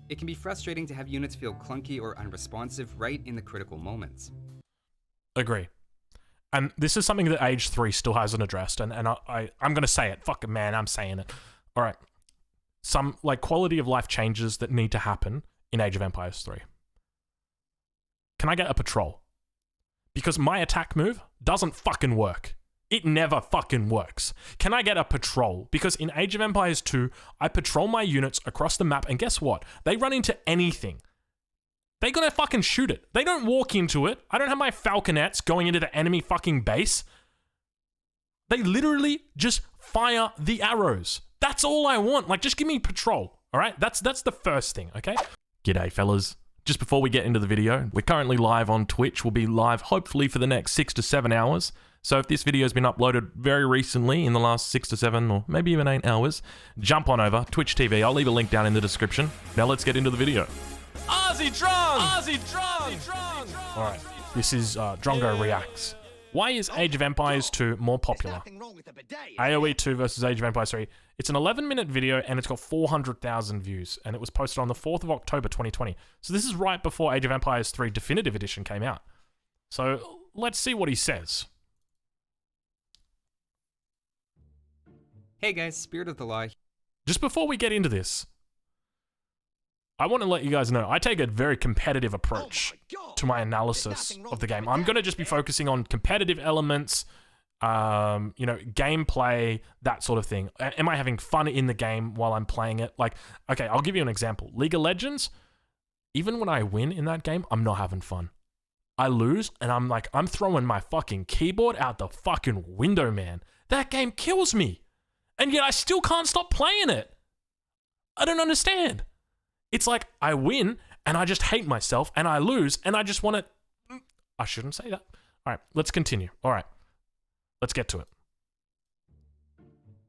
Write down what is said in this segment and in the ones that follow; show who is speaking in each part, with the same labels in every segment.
Speaker 1: It can be frustrating to have units feel clunky or unresponsive right in the critical moments.
Speaker 2: Agree. And this is something that Age 3 still hasn't addressed, and I'm going to say it. Fucking man, I'm saying it. All right. Some, like, quality of life changes that need to happen in Age of Empires 3. Can I get a patrol? Because my attack move doesn't fucking work. It never fucking works. Can I get a patrol? Because in Age of Empires 2, I patrol my units across the map, and guess what? They run into anything. They're gonna fucking shoot it. They don't walk into it. I don't have my falconets going into the enemy fucking base. They literally just fire the arrows. That's all I want. Like, just give me patrol, all right? That's the first thing, okay? G'day, fellas. Just before we get into the video, we're currently live on Twitch. We'll be live hopefully for the next 6 to 7 hours. So if this video has been uploaded very recently in the last 6 to 7 or maybe even 8 hours, jump on over, Twitch TV. I'll leave a link down in the description. Now let's get into the video. Aussie Drongo! Aussie Drongo! Alright, this is Drongo Reacts. Why is Age of Empires 2 more popular? AoE2 versus Age of Empires 3. It's an 11-minute video and it's got 400,000 views, and it was posted on the 4th of October 2020. So this is right before Age of Empires 3 Definitive Edition came out. So let's see what he says.
Speaker 1: Hey guys, Spirit of the Law.
Speaker 2: Just before we get into this, I want to let you guys know, I take a very competitive approach to my analysis of the game. I'm going to just be focusing on competitive elements, you know, gameplay, that sort of thing. Am I having fun in the game while I'm playing it? Like, okay, I'll give you an example. League of Legends, even when I win in that game, I'm not having fun. I lose, and I'm like, I'm throwing my fucking keyboard out the fucking window, man. That game kills me. And yet I still can't stop playing it. I don't understand. It's like I win and I just hate myself, and I lose and I just want to... I shouldn't say that. All right, let's continue. All right, let's get to it.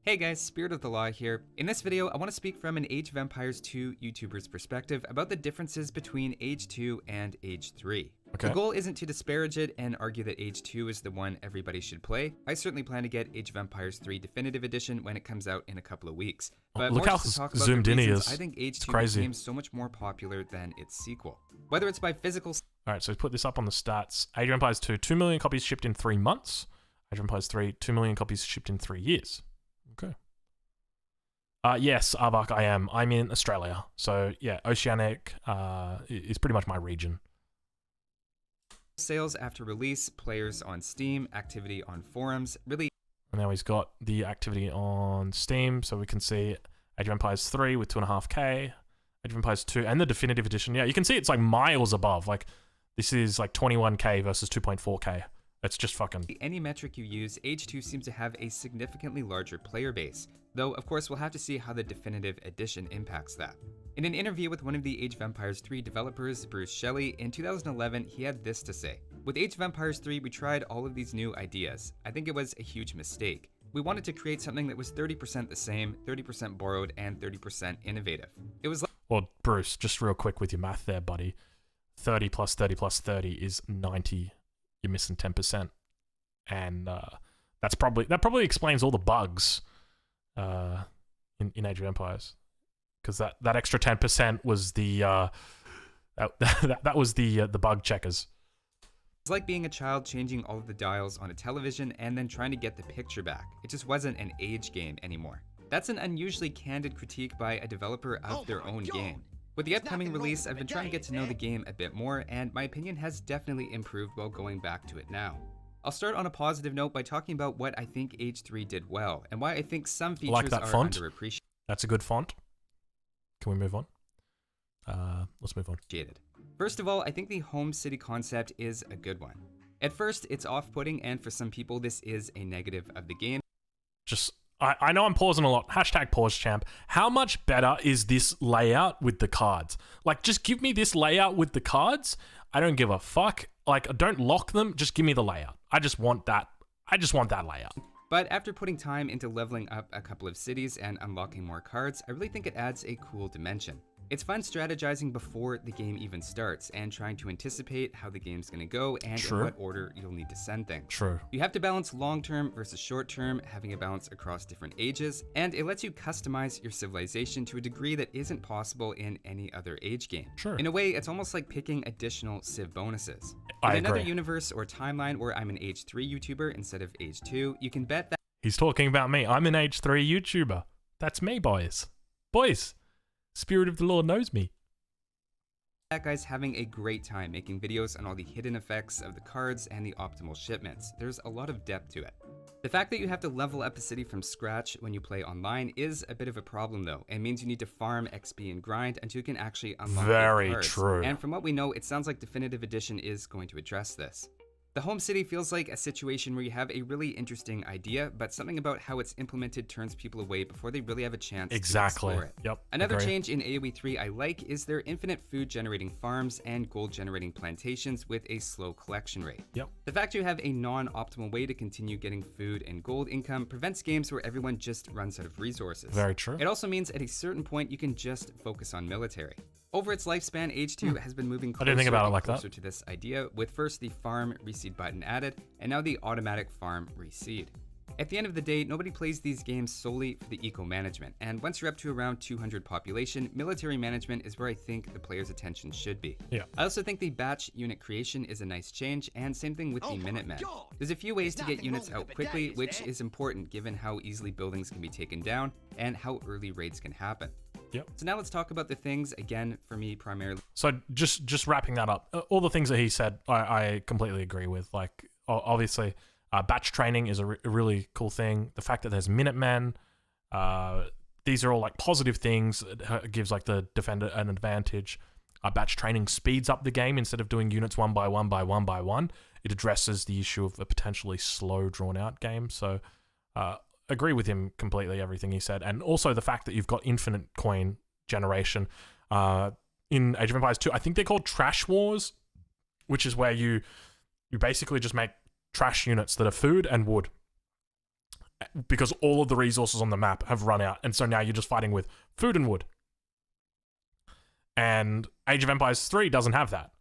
Speaker 1: Hey guys, Spirit of the Law here. In this video, I want to speak from an Age of Empires 2 YouTuber's perspective about the differences between Age 2 and Age 3.
Speaker 2: Okay.
Speaker 1: The goal isn't to disparage it and argue that Age 2 is the one everybody should play. I certainly plan to get Age of Empires 3 Definitive Edition when it comes out in a couple of weeks. But
Speaker 2: look how zoomed in he is.
Speaker 1: I think Age 2
Speaker 2: crazy.
Speaker 1: became so much more popular than its sequel. Whether it's by physical...
Speaker 2: All right, so put this up on the stats. Age of Empires 2, 2 million copies shipped in 3 months. Age of Empires 3, 2 million copies shipped in 3 years. Okay. Yes, Arvak, I am. I'm in Australia. So, yeah, Oceanic is pretty much my region.
Speaker 1: Sales after release, players on Steam, activity on forums, really...
Speaker 2: And now he's got the activity on Steam, so we can see Age of Empires 3 with 2.5k, Age of Empires 2, and the Definitive Edition. Yeah, you can see it's like miles above. Like, this is like 21k versus 2.4k. It's just fucking...
Speaker 1: Any metric you use, Age 2 seems to have a significantly larger player base. Though, of course, we'll have to see how the Definitive Edition impacts that. In an interview with one of the Age of Empires 3 developers, Bruce Shelley, in 2011, he had this to say. With Age of Empires 3, we tried all of these new ideas. I think it was a huge mistake. We wanted to create something that was 30% the same, 30% borrowed, and 30% innovative. It was like...
Speaker 2: Well, Bruce, just real quick with your math there, buddy. 30 plus 30 plus 30 is 90. You're missing 10%. And that probably explains all the bugs in Age of Empires. Because that extra 10% was the that was the bug checkers.
Speaker 1: It's like being a child changing all of the dials on a television and then trying to get the picture back. It just wasn't an age game anymore. That's an unusually candid critique by a developer of their own game. With the upcoming release, I've been trying to get to know the game a bit more, and my opinion has definitely improved while going back to it now. I'll start on a positive note by talking about what I think Age 3 did well, and why I think some features
Speaker 2: like that
Speaker 1: are
Speaker 2: font.
Speaker 1: underappreciated.
Speaker 2: That's a good font. Can we move on? Let's move on.
Speaker 1: First of all, I think the home city concept is a good one. At first, it's off-putting, and for some people, this is a negative of the game.
Speaker 2: I know I'm pausing a lot. Hashtag pause champ. How much better is this layout with the cards? Like, just give me this layout with the cards. I don't give a fuck. Like, don't lock them. Just give me the layout. I just want that. I just want that layout.
Speaker 1: But after putting time into leveling up a couple of cities and unlocking more cards, I really think it adds a cool dimension. It's fun strategizing before the game even starts and trying to anticipate how the game's going to go and
Speaker 2: True.
Speaker 1: in what order you'll need to send things.
Speaker 2: True.
Speaker 1: You have to balance long-term versus short-term, having a balance across different ages, and it lets you customize your civilization to a degree that isn't possible in any other age game.
Speaker 2: Sure.
Speaker 1: In a way, it's almost like picking additional civ bonuses.
Speaker 2: I
Speaker 1: In another
Speaker 2: agree.
Speaker 1: universe or timeline where I'm an age 3 YouTuber instead of age 2, you can bet that
Speaker 2: He's talking about me. I'm an age 3 YouTuber. That's me, boys. Boys, Spirit of the Lord knows me.
Speaker 1: that guy's having a great time making videos on all the hidden effects of the cards and the optimal shipments. There's a lot of depth to it. The fact that you have to level up a city from scratch when you play online is a bit of a problem though, and means you need to farm XP and grind until you can actually unlock
Speaker 2: Very
Speaker 1: the cards.
Speaker 2: true.
Speaker 1: And from what we know, it sounds like Definitive Edition is going to address this. The home city feels like a situation where you have a really interesting idea, but something about how it's implemented turns people away before they really have a chance
Speaker 2: Exactly.
Speaker 1: to explore it.
Speaker 2: Yep.
Speaker 1: Another
Speaker 2: agree.
Speaker 1: change in AoE3 I like is their infinite food generating farms and gold generating plantations with a slow collection rate.
Speaker 2: Yep.
Speaker 1: The fact you have a non-optimal way to continue getting food and gold income prevents games where everyone just runs out of resources.
Speaker 2: Very true.
Speaker 1: It also means at a certain point you can just focus on military. Over its lifespan, Age 2 has been moving closer
Speaker 2: didn't think about it
Speaker 1: and
Speaker 2: like that.
Speaker 1: closer to this idea, with first the farm reseed button added, and now the automatic farm reseed. At the end of the day, nobody plays these games solely for the eco-management, and once you're up to around 200 population, military management is where I think the player's attention should be.
Speaker 2: Yeah.
Speaker 1: I also think the batch unit creation is a nice change, and same thing with the Minutemen. There's a few ways to get units out quickly, which is important given how easily buildings can be taken down and how early raids can happen.
Speaker 2: Yep.
Speaker 1: So now let's talk about the things, again, for me primarily.
Speaker 2: So just wrapping that up, all the things that he said, I completely agree with. Like, obviously, batch training is a really cool thing. The fact that there's Minutemen, these are all like positive things. It gives like the defender an advantage. Batch training speeds up the game instead of doing units one by one by one by one. It addresses the issue of a potentially slow, drawn-out game. So, agree with him completely, everything he said. And also the fact that you've got infinite coin generation. In Age of Empires 2, I think they're called trash wars, which is where you basically just make trash units that are food and wood, because all of the resources on the map have run out, and so now you're just fighting with food and wood. And Age of Empires 3 doesn't have that.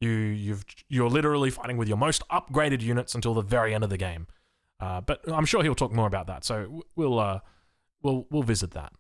Speaker 2: You're literally fighting with your most upgraded units until the very end of the game. But I'm sure he'll talk more about that, so we'll visit that.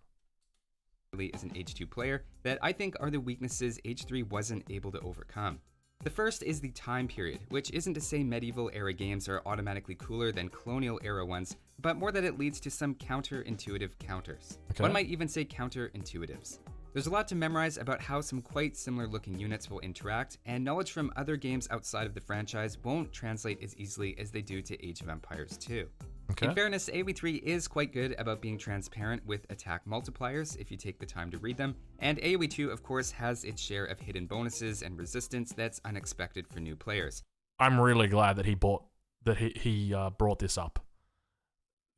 Speaker 1: As an Age 2 player, that I think are the weaknesses Age 3 wasn't able to overcome. The first is the time period, which isn't to say medieval era games are automatically cooler than colonial era ones, but more that it leads to some counterintuitive counters.
Speaker 2: Okay.
Speaker 1: One might even say counterintuitives. There's a lot to memorize about how some quite similar looking units will interact, and knowledge from other games outside of the franchise won't translate as easily as they do to Age of Empires 2.
Speaker 2: Okay.
Speaker 1: In fairness, AoE3 is quite good about being transparent with attack multipliers if you take the time to read them, and AoE2 of course has its share of hidden bonuses and resistance that's unexpected for new players.
Speaker 2: I'm really glad that he brought this up.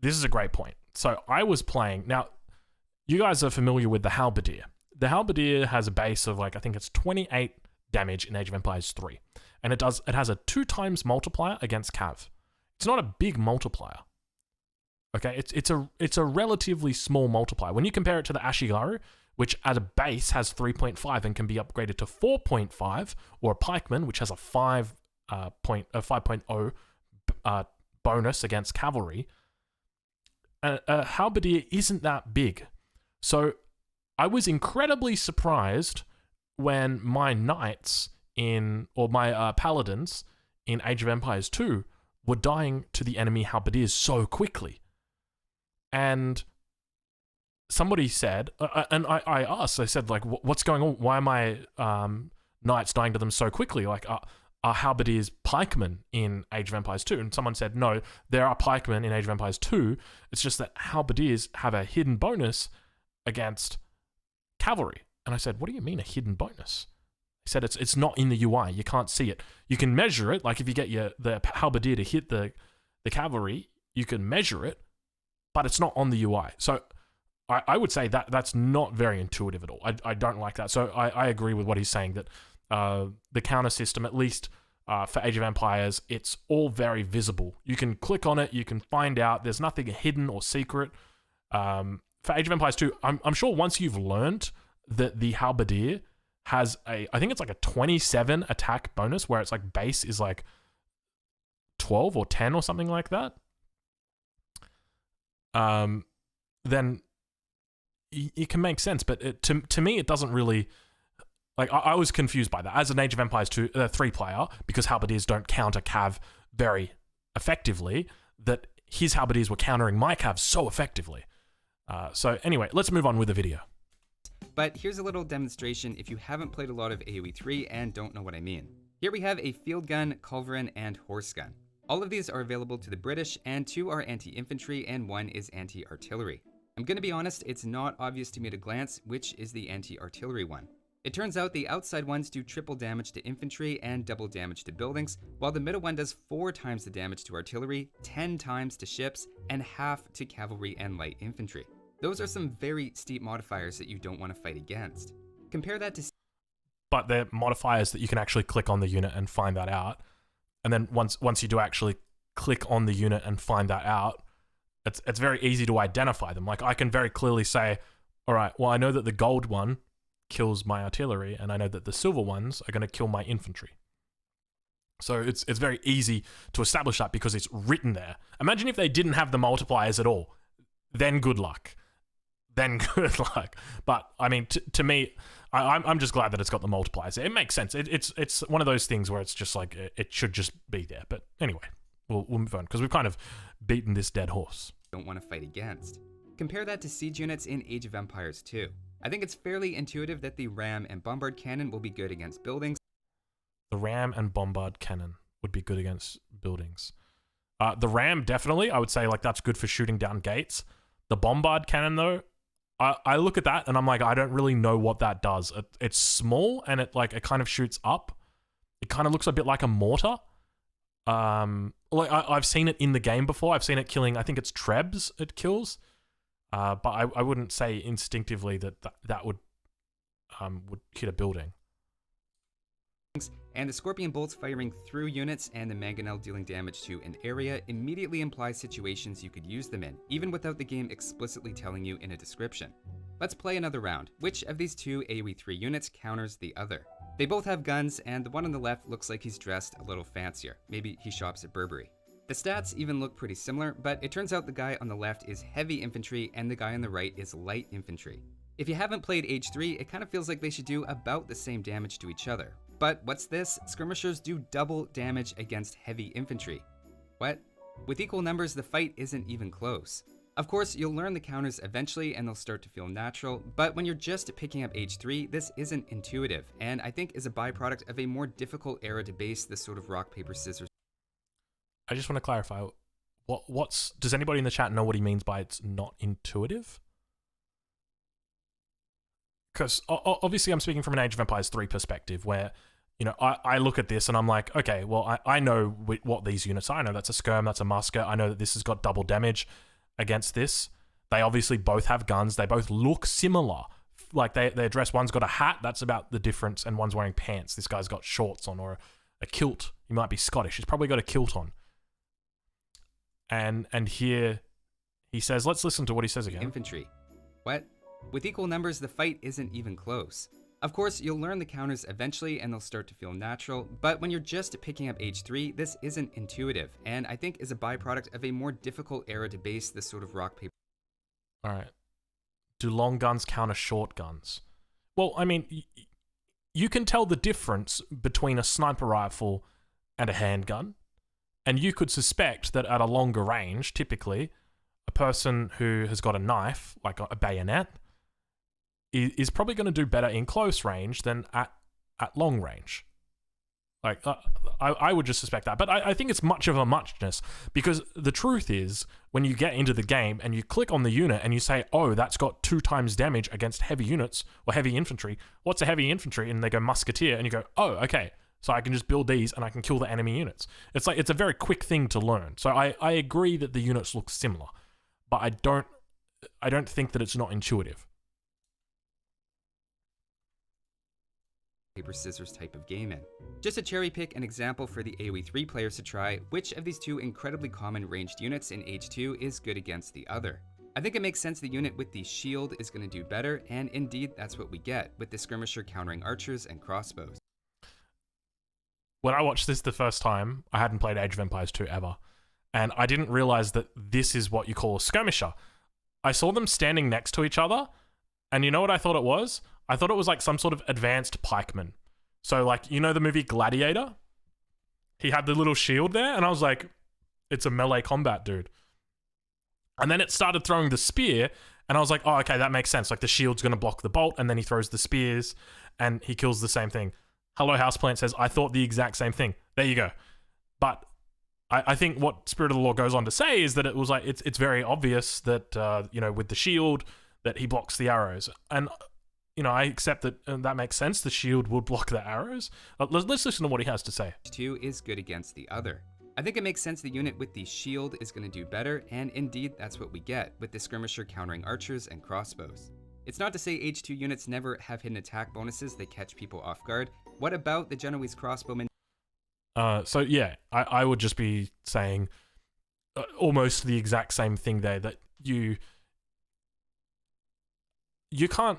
Speaker 2: This is a great point. So I was playing, now you guys are familiar with the Halberdier. The Halberdier has a base of like, I think it's 28 damage in Age of Empires 3. And it has a 2x multiplier against Cav. It's not a big multiplier. Okay, it's a relatively small multiplier. When you compare it to the Ashigaru, which at a base has 3.5 and can be upgraded to 4.5, or a Pikeman, which has a 5.0 bonus against cavalry, a Halberdier isn't that big. So I was incredibly surprised when my knights my paladins in Age of Empires 2 were dying to the enemy halberdiers so quickly. And somebody said, and I asked, I said, like, what's going on? Why are my knights dying to them so quickly? Like, are halberdiers pikemen in Age of Empires 2? And someone said, no, there are pikemen in Age of Empires 2. It's just that halberdiers have a hidden bonus against cavalry. And I said, what do you mean a hidden bonus? He said, it's not in the UI. You can't see it. You can measure it. Like if you get the halberdier to hit the cavalry, you can measure it, but it's not on the UI. So I would say that's not very intuitive at all. I don't like that. So I agree with what he's saying, that the counter system, at least for Age of Empires, it's all very visible. You can click on it. You can find out. There's nothing hidden or secret. For Age of Empires 2, I'm sure once you've learned that the halberdier has I think it's like a 27 attack bonus, where it's like base is like 12 or 10 or something like that, then it can make sense. But to me, it doesn't really, like, I was confused by that as an Age of Empires 3 player, because halberdiers don't counter cav very effectively, that his halberdiers were countering my cav so effectively. So anyway, let's move on with the video.
Speaker 1: But here's a little demonstration if you haven't played a lot of AoE3 and don't know what I mean. Here we have a field gun, culverin, and horse gun. All of these are available to the British, and 2 are anti-infantry and 1 is anti-artillery. I'm gonna be honest, it's not obvious to me at a glance which is the anti-artillery one. It turns out the outside ones do triple damage to infantry and double damage to buildings, while the middle one does 4 times the damage to artillery, 10 times to ships, and half to cavalry and light infantry. Those are some very steep modifiers that you don't want to fight against. Compare that to...
Speaker 2: But they're modifiers that you can actually click on the unit and find that out. And then once you do actually click on the unit and find that out, it's very easy to identify them. Like, I can very clearly say, all right, well, I know that the gold one kills my artillery, and I know that the silver ones are going to kill my infantry. So it's very easy to establish that because it's written there. Imagine if they didn't have the multipliers at all. Then good luck. But I mean, to me, I'm just glad that it's got the multipliers. It makes sense. It's one of those things where it's just like, it should just be there. But anyway, we'll move on, because we've kind of beaten this dead horse.
Speaker 1: Don't want to fight against. Compare that to siege units in Age of Empires 2. I think it's fairly intuitive that the ram and bombard cannon will be good against buildings.
Speaker 2: The ram and bombard cannon would be good against buildings. The ram, definitely, I would say, like, that's good for shooting down gates. The bombard cannon, though, I look at that and I'm like, I don't really know what that does. It's small, and it kind of shoots up. It kind of looks a bit like a mortar. Like I've seen it in the game before. I've seen it killing, I think it's Trebs it kills. But I wouldn't say instinctively that would hit a building.
Speaker 1: And the scorpion bolts firing through units and the mangonel dealing damage to an area immediately implies situations you could use them in, even without the game explicitly telling you in a description. Let's play another round. Which of these 2 AoE3 units counters the other? They both have guns, and the one on the left looks like he's dressed a little fancier. Maybe he shops at Burberry. The stats even look pretty similar, but it turns out the guy on the left is heavy infantry and the guy on the right is light infantry. If you haven't played Age 3, it kind of feels like they should do about the same damage to each other. But what's this? Skirmishers do double damage against heavy infantry. What? With equal numbers, the fight isn't even close. Of course, you'll learn the counters eventually and they'll start to feel natural, but when you're just picking up Age 3, this isn't intuitive, and I think is a byproduct of a more difficult era to base this sort of rock, paper, scissors.
Speaker 2: I just want to clarify, does anybody in the chat know what he means by it's not intuitive? Because obviously I'm speaking from an Age of Empires 3 perspective, where, you know, I look at this and I'm like, okay, well, I know what these units are. I know that's a skirm, that's a musket. I know that this has got double damage against this. They obviously both have guns. They both look similar. Like, their dress, one's got a hat, that's about the difference, and one's wearing pants. This guy's got shorts on, or a kilt. He might be Scottish. He's probably got a kilt on. And here he says, let's listen to what he says again.
Speaker 1: Infantry. What? With equal numbers, the fight isn't even close. Of course, you'll learn the counters eventually and they'll start to feel natural, but when you're just picking up Age 3, this isn't intuitive, and I think is a byproduct of a more difficult era to base this sort of rock, paper.
Speaker 2: Alright. Do long guns counter short guns? Well, I mean, you can tell the difference between a sniper rifle and a handgun, and you could suspect that at a longer range, typically, a person who has got a knife, like a bayonet, is probably going to do better in close range than at long range. Like, I would just suspect that. But I think it's much of a muchness, because the truth is, when you get into the game and you click on the unit and you say, oh, that's got 2 times damage against heavy units or heavy infantry. What's a heavy infantry? And they go musketeer, and you go, oh, okay. So I can just build these and I can kill the enemy units. It's like, it's a very quick thing to learn. So I agree that the units look similar, but I don't think that it's not intuitive.
Speaker 1: Paper, scissors type of game in. Just to cherry pick an example for the AoE3 players to try, which of these 2 incredibly common ranged units in Age 2 is good against the other? I think it makes sense the unit with the shield is going to do better, and indeed that's what we get, with the skirmisher countering archers and crossbows.
Speaker 2: When I watched this the first time, I hadn't played Age of Empires 2 ever, and I didn't realize that this is what you call a skirmisher. I saw them standing next to each other, and you know what I thought it was? I thought it was like some sort of advanced pikeman. So like, you know the movie Gladiator? He had the little shield there, and I was like, it's a melee combat dude. And then it started throwing the spear, and I was like, oh, okay, that makes sense. Like the shield's going to block the bolt, and then he throws the spears, and he kills the same thing. Hello Houseplant says, I thought the exact same thing. There you go. But I think what Spirit of the Law goes on to say is that it was like, it's very obvious that, you know, with the shield, that he blocks the arrows. And, you know, I accept that that makes sense. The shield would block the arrows. Let's listen to what he has to say.
Speaker 1: Two is good against the other. I think it makes sense the unit with the shield is going to do better, and indeed that's what we get, with the skirmisher countering archers and crossbows. It's not to say H2 units never have hidden attack bonuses that catch people off guard. What about the Genoese crossbowmen?
Speaker 2: So yeah, I would just be saying almost the exact same thing there, that you can't...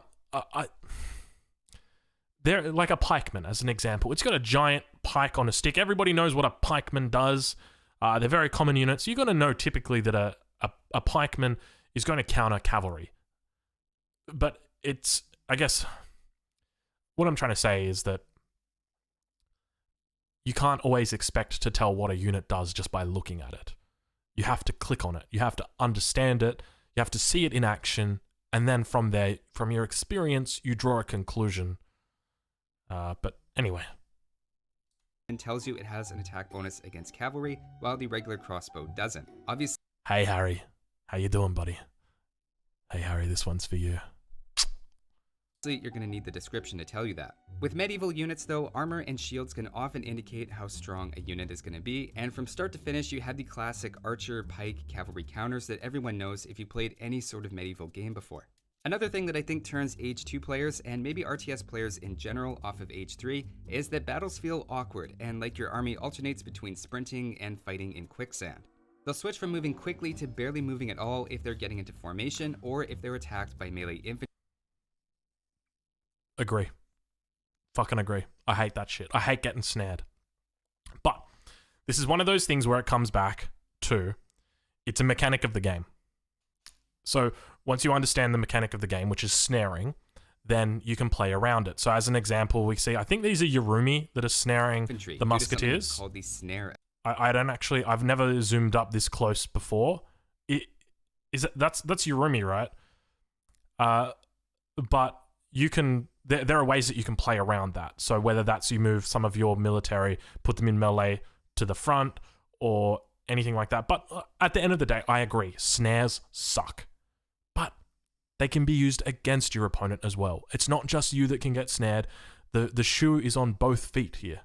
Speaker 2: They're like a pikeman, as an example. It's got a giant pike on a stick. Everybody knows what a pikeman does. They're very common units. You're going to know typically that a pikeman is going to counter cavalry. But it's, I guess, what I'm trying to say is that you can't always expect to tell what a unit does just by looking at it. You have to click on it. You have to understand it. You have to see it in action. And then from there, from your experience, you draw a conclusion. But anyway.
Speaker 1: And tells you it has an attack bonus against cavalry, while the regular crossbow doesn't. Obviously,
Speaker 2: Hey Harry, how you doing, buddy? Hey Harry, this one's for you.
Speaker 1: you're going to need the description to tell you that. With medieval units though, armor and shields can often indicate how strong a unit is going to be, and from start to finish you have the classic archer, pike, cavalry counters that everyone knows if you played any sort of medieval game before. Another thing that I think turns Age 2 players, and maybe RTS players in general, off of Age 3, is that battles feel awkward, and like your army alternates between sprinting and fighting in quicksand. They'll switch from moving quickly to barely moving at all if they're getting into formation, or if they're attacked by melee infantry.
Speaker 2: Agree. Fucking agree. I hate that shit. I hate getting snared. But this is one of those things where it comes back to, it's a mechanic of the game. So once you understand the mechanic of the game, which is snaring, then you can play around it. So as an example, we see, I think these are Yarumi that are snaring the musketeers.
Speaker 1: Called the snare.
Speaker 2: I don't actually, I've never zoomed up this close before. That's Yarumi, right? But you can, there are ways that you can play around that. So whether that's you move some of your military, put them in melee to the front, or anything like that. But at the end of the day, I agree, snares suck. But they can be used against your opponent as well. It's not just you that can get snared. The shoe is on both feet here.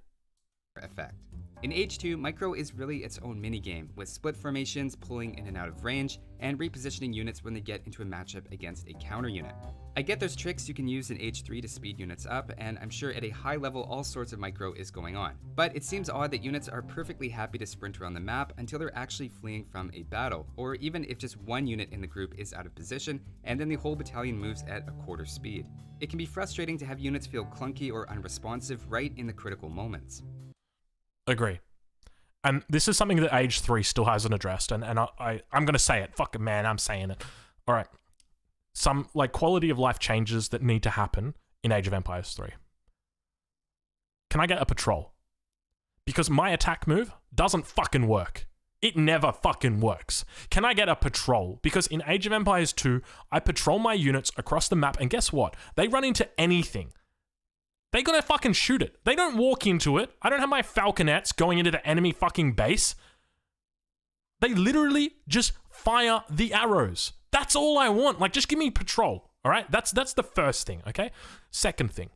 Speaker 1: Effect. In Age 2, Micro is really its own minigame, with split formations, pulling in and out of range, and repositioning units when they get into a matchup against a counter unit. I get there's tricks you can use in Age 3 to speed units up, and I'm sure at a high level all sorts of Micro is going on. But it seems odd that units are perfectly happy to sprint around the map until they're actually fleeing from a battle, or even if just one unit in the group is out of position, and then the whole battalion moves at a quarter speed. It can be frustrating to have units feel clunky or unresponsive right in the critical moments.
Speaker 2: Agree. And this is something that Age 3 still hasn't addressed, and I'm going to say it. Fucking man, I'm saying it. All right. Some like quality of life changes that need to happen in Age of Empires 3. Can I get a patrol? Because my attack move doesn't fucking work. It never fucking works. Can I get a patrol? Because in Age of Empires 2, I patrol my units across the map, and guess what? They run into anything. They're gonna fucking shoot it. They don't walk into it. I don't have my falconets going into the enemy fucking base. They literally just fire the arrows. That's all I want. Like, just give me patrol, all right? That's the first thing, okay? Second thing,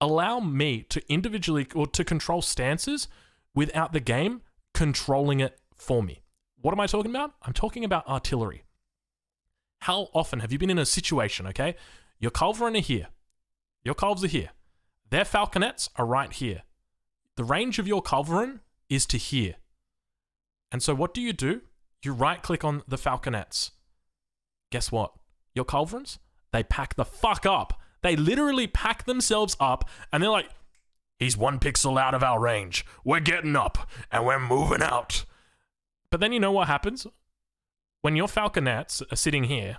Speaker 2: allow me to individually or to control stances without the game controlling it for me. What am I talking about? I'm talking about artillery. How often have you been in a situation, okay? Your culverin are here. Your culvs are here. Their falconets are right here. The range of your culverin is to here. And so what do? You right-click on the falconets. guess what? Your culverins, they pack the fuck up. They literally pack themselves up and they're like, he's 1 pixel out of our range. We're getting up and we're moving out. But then you know what happens? When your falconets are sitting here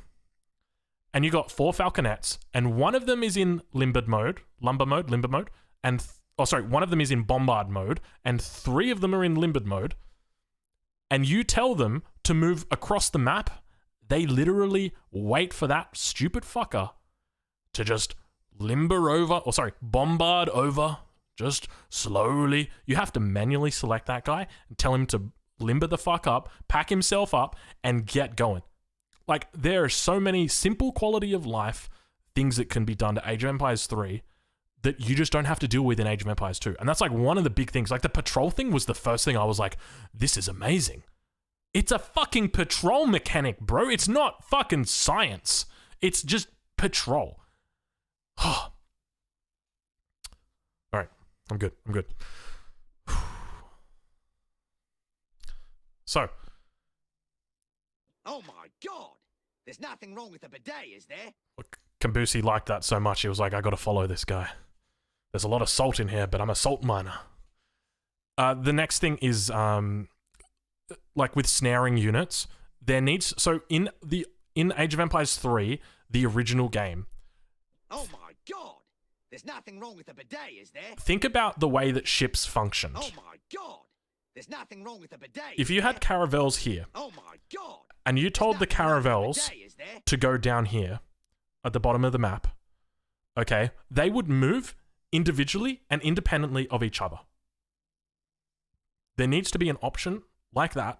Speaker 2: and you got 4 falconets and one of them is in lumber mode, and one of them is in bombard mode and 3 of them are in limbered mode, and you tell them to move across the map, they literally wait for that stupid fucker to just bombard over, just slowly. You have to manually select that guy and tell him to limber the fuck up, pack himself up, and get going. Like, there are so many simple quality of life things that can be done to Age of Empires 3 that you just don't have to deal with in Age of Empires 2. And that's like one of the big things. Like, the patrol thing was the first thing I was like, this is amazing. It's a fucking patrol mechanic, bro. It's not fucking science. It's just patrol. All right, I'm good. So.
Speaker 3: Oh my god! There's nothing wrong with the bidet, is there?
Speaker 2: Kambusi liked that so much, he was like, I gotta follow this guy. There's a lot of salt in here, but I'm a salt miner. The next thing is, like with snaring units, there needs... So in Age of Empires 3, the original game...
Speaker 3: Oh my god! There's nothing wrong with the bidet, is there?
Speaker 2: Think about the way that ships functioned.
Speaker 3: Oh my god! There's nothing wrong with the bidet.
Speaker 2: If you had caravels here...
Speaker 3: Oh my god!
Speaker 2: And you told the caravels to go down here at the bottom of the map, okay, they would move individually and independently of each other. There needs to be an option like that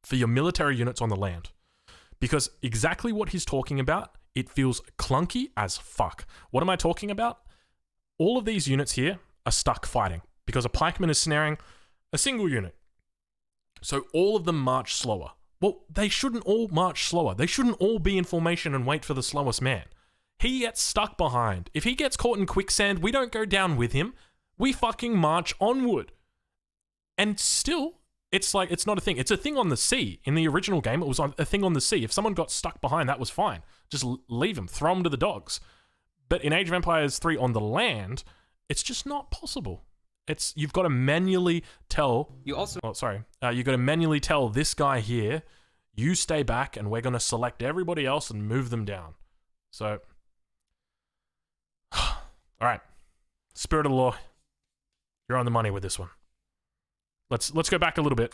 Speaker 2: for your military units on the land. Because exactly what he's talking about, it feels clunky as fuck. What am I talking about? All of these units here are stuck fighting because a pikeman is snaring a single unit. So all of them march slower. Well, they shouldn't all march slower. They shouldn't all be in formation and wait for the slowest man. He gets stuck behind. If he gets caught in quicksand, we don't go down with him. We fucking march onward. And still, it's like, it's not a thing. It's a thing on the sea. In the original game, it was a thing on the sea. If someone got stuck behind, that was fine. Just leave him, throw him to the dogs. But in Age of Empires 3 on the land, it's just not possible. You've got to manually tell... you've got to manually tell this guy here, you stay back and we're going to select everybody else and move them down. So... all right. Spirit of the law. You're on the money with this one. Let's go back a little bit.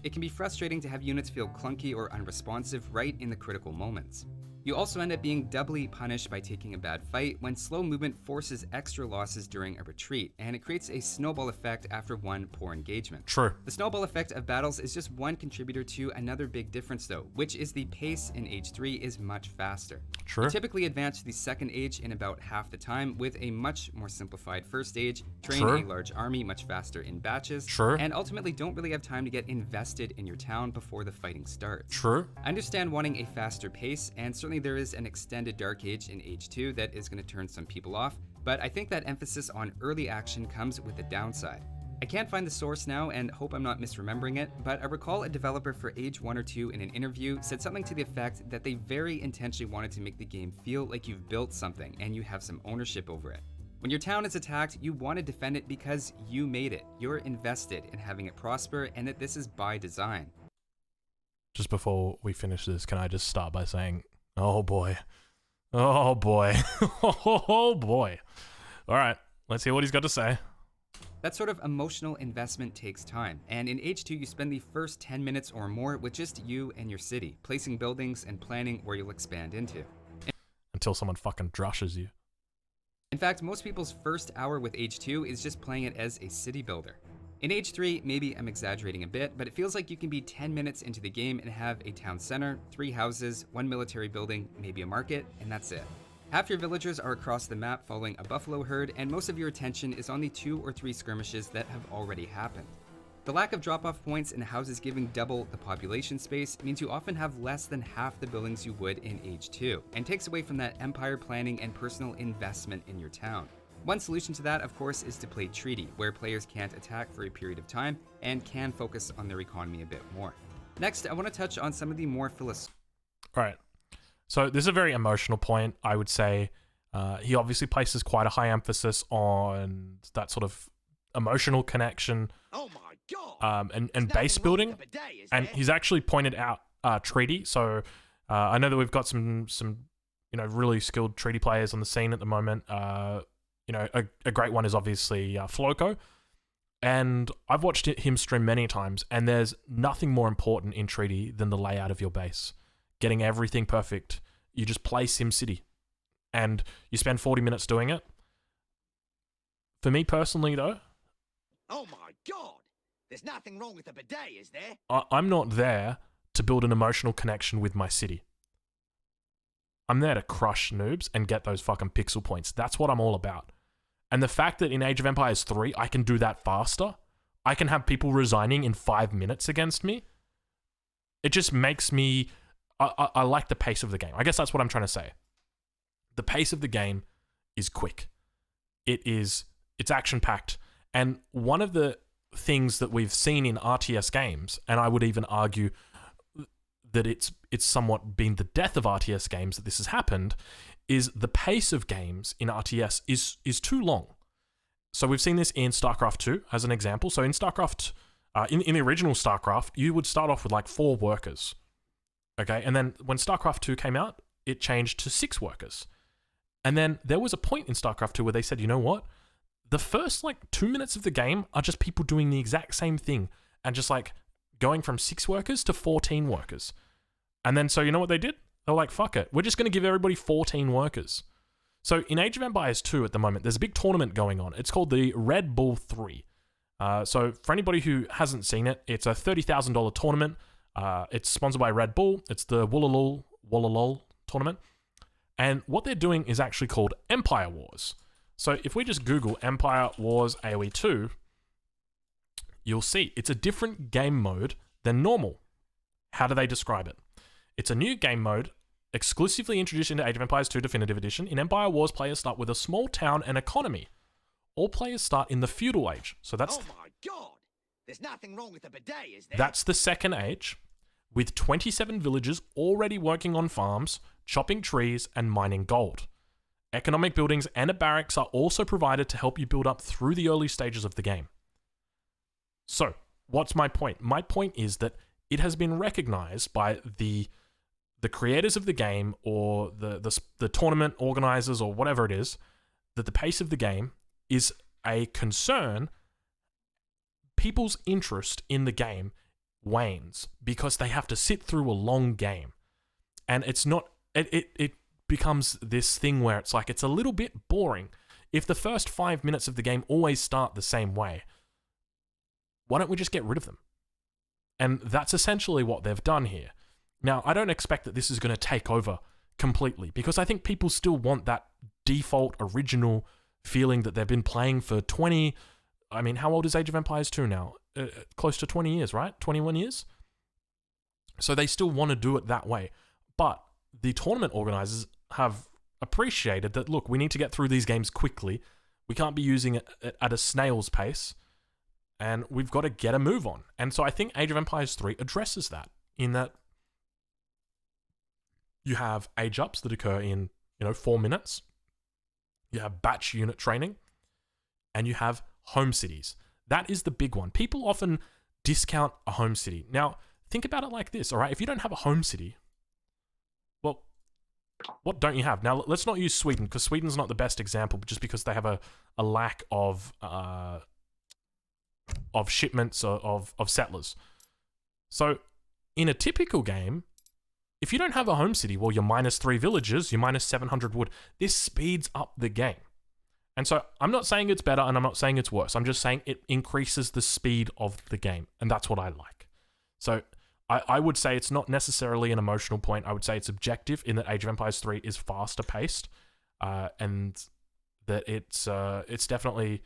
Speaker 1: It can be frustrating to have units feel clunky or unresponsive right in the critical moments. You also end up being doubly punished by taking a bad fight when slow movement forces extra losses during a retreat, and it creates a snowball effect after one poor engagement.
Speaker 2: True.
Speaker 1: The snowball effect of battles is just one contributor to another big difference though, which is the pace in Age 3 is much faster.
Speaker 2: True.
Speaker 1: You typically advance to the second age in about half the time with a much more simplified first age, train
Speaker 2: True.
Speaker 1: a large army much faster in batches,
Speaker 2: True.
Speaker 1: and ultimately don't really have time to get invested in your town before the fighting starts.
Speaker 2: True.
Speaker 1: I understand wanting a faster pace, and certainly there is an extended Dark Age in Age 2 that is going to turn some people off, but I think that emphasis on early action comes with a downside. I can't find the source now and hope I'm not misremembering it, but I recall a developer for Age 1 or 2 in an interview said something to the effect that they very intentionally wanted to make the game feel like you've built something and you have some ownership over it. When your town is attacked, you want to defend it because you made it. You're invested in having it prosper and that this is by design.
Speaker 2: Just before we finish this, can I just start by saying, oh boy. Oh boy. Oh boy. All right, let's hear what he's got to say.
Speaker 1: That sort of emotional investment takes time, and in Age 2 you spend the first 10 minutes or more with just you and your city, placing buildings and planning where you'll expand into.
Speaker 2: Until someone fucking drushes you.
Speaker 1: In fact, most people's first hour with Age 2 is just playing it as a city builder. In Age 3, maybe I'm exaggerating a bit, but it feels like you can be 10 minutes into the game and have a town center, 3 houses, 1 military building, maybe a market, and that's it. Half your villagers are across the map following a buffalo herd, and most of your attention is on the 2 or 3 skirmishes that have already happened. The lack of drop-off points and houses giving double the population space means you often have less than half the buildings you would in Age 2, and takes away from that empire planning and personal investment in your town. One solution to that, of course, is to play Treaty, where players can't attack for a period of time and can focus on their economy a bit more. Next, I want to touch on some of the more philosophical...
Speaker 2: Right. So this is a very emotional point, I would say. He obviously places quite a high emphasis on that sort of emotional connection
Speaker 3: Oh my god!
Speaker 2: and base building. And he's actually pointed out treaty. So I know that we've got some really skilled treaty players on the scene at the moment. A great one is obviously Floco. And I've watched him stream many times, and there's nothing more important in treaty than the layout of your base. Getting everything perfect. You just play SimCity, and you spend 40 minutes doing it. For me personally, though...
Speaker 3: Oh my god! There's nothing wrong with the bidet, is there?
Speaker 2: I'm not there to build an emotional connection with my city. I'm there to crush noobs and get those fucking pixel points. That's what I'm all about. And the fact that in Age of Empires 3, I can do that faster, I can have people resigning in 5 minutes against me, it just makes me... I like the pace of the game. I guess that's what I'm trying to say. The pace of the game is quick. It's action-packed. And one of the things that we've seen in RTS games, and I would even argue that it's somewhat been the death of RTS games that this has happened, is the pace of games in RTS is too long. So we've seen this in StarCraft 2 as an example. So in StarCraft, in the original StarCraft, you would start off with like 4 workers. Okay, and then when StarCraft 2 came out, it changed to 6 workers. And then there was a point in StarCraft 2 where they said, you know what? The first like 2 minutes of the game are just people doing the exact same thing and just like going from 6 workers to 14 workers. And then so you know what they did? They're like, fuck it. We're just going to give everybody 14 workers. So in Age of Empires 2 at the moment, there's a big tournament going on. It's called the Red Bull 3. So for anybody who hasn't seen it, it's a $30,000 tournament. It's sponsored by Red Bull. It's the Wololol tournament. And what they're doing is actually called Empire Wars. So if we just Google Empire Wars AoE2, you'll see it's a different game mode than normal. How do they describe it? It's a new game mode exclusively introduced into Age of Empires 2 Definitive Edition. In Empire Wars, players start with a small town and economy. All players start in the feudal age. So that's...
Speaker 3: Oh my god! There's nothing wrong with the bidet, is there?
Speaker 2: That's the second age, with 27 villagers already working on farms, chopping trees, and mining gold. Economic buildings and a barracks are also provided to help you build up through the early stages of the game. So, what's my point? My point is that it has been recognized by the creators of the game or the tournament organizers or whatever it is, that the pace of the game is a concern. People's interest in the game wanes because they have to sit through a long game. And it's not... It becomes this thing where it's like, it's a little bit boring. If the first 5 minutes of the game always start the same way, why don't we just get rid of them? And that's essentially what they've done here. Now, I don't expect that this is going to take over completely, because I think people still want that default original feeling that they've been playing for 20... I mean, how old is Age of Empires 2 now? Close to 20 years, right? 21 years? So they still want to do it that way. But the tournament organizers have appreciated that, look, we need to get through these games quickly. We can't be using it at a snail's pace. And we've got to get a move on. And so I think Age of Empires 3 addresses that, in that you have age ups that occur in, 4 minutes. You have batch unit training. And you have home cities. That is the big one. People often discount a home city. Now, think about it like this, all right? If you don't have a home city, well, what don't you have? Now, let's not use Sweden, because Sweden's not the best example, just because they have a lack of shipments of settlers. So, in a typical game, if you don't have a home city, well, you're minus 3 villages, you're minus 700 wood. This speeds up the game. And so I'm not saying it's better and I'm not saying it's worse. I'm just saying it increases the speed of the game. And that's what I like. So I would say it's not necessarily an emotional point. I would say it's objective in that Age of Empires 3 is faster paced. And that it's definitely...